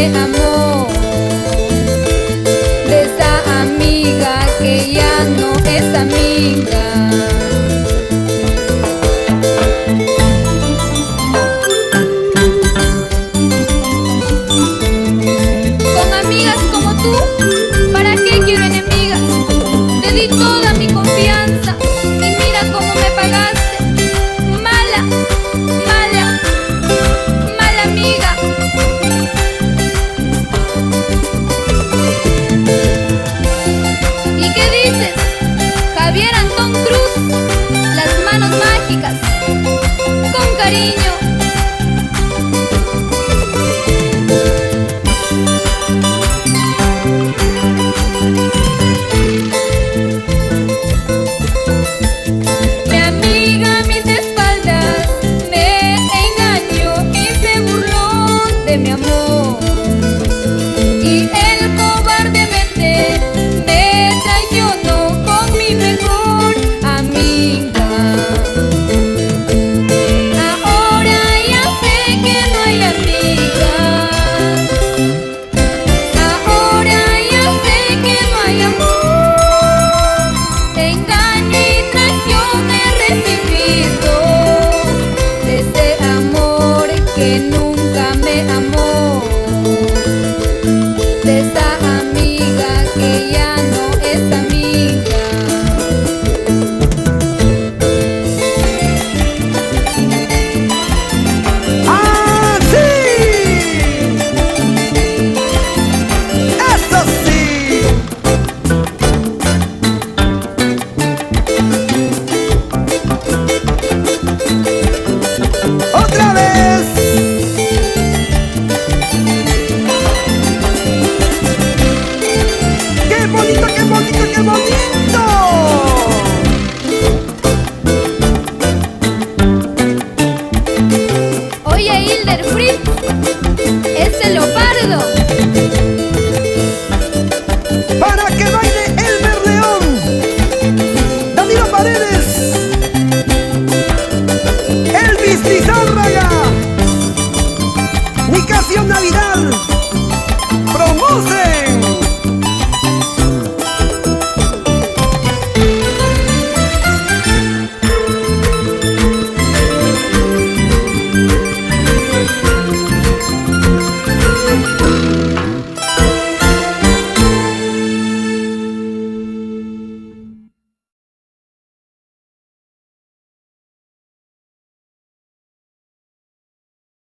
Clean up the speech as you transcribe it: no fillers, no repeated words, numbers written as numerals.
ese amor, de esa amiga que ya no es amiga. Con amigas como tú, ¿para qué quiero enemigas? Te di toda mi confianza y mira cómo me pagaste. Mala, mala, mala amiga. ¿Y qué dices? Javier Antón Cruz, las manos mágicas, con cariño. Mi amiga a mis espaldas me engañó y se burló de mi amor, y él cobardemente me traicionó con mi mejor amiga. Ahora ya sé que no hay amigas, ahora ya sé que no hay amor. Engaño y traición he recibido de ese amor que nunca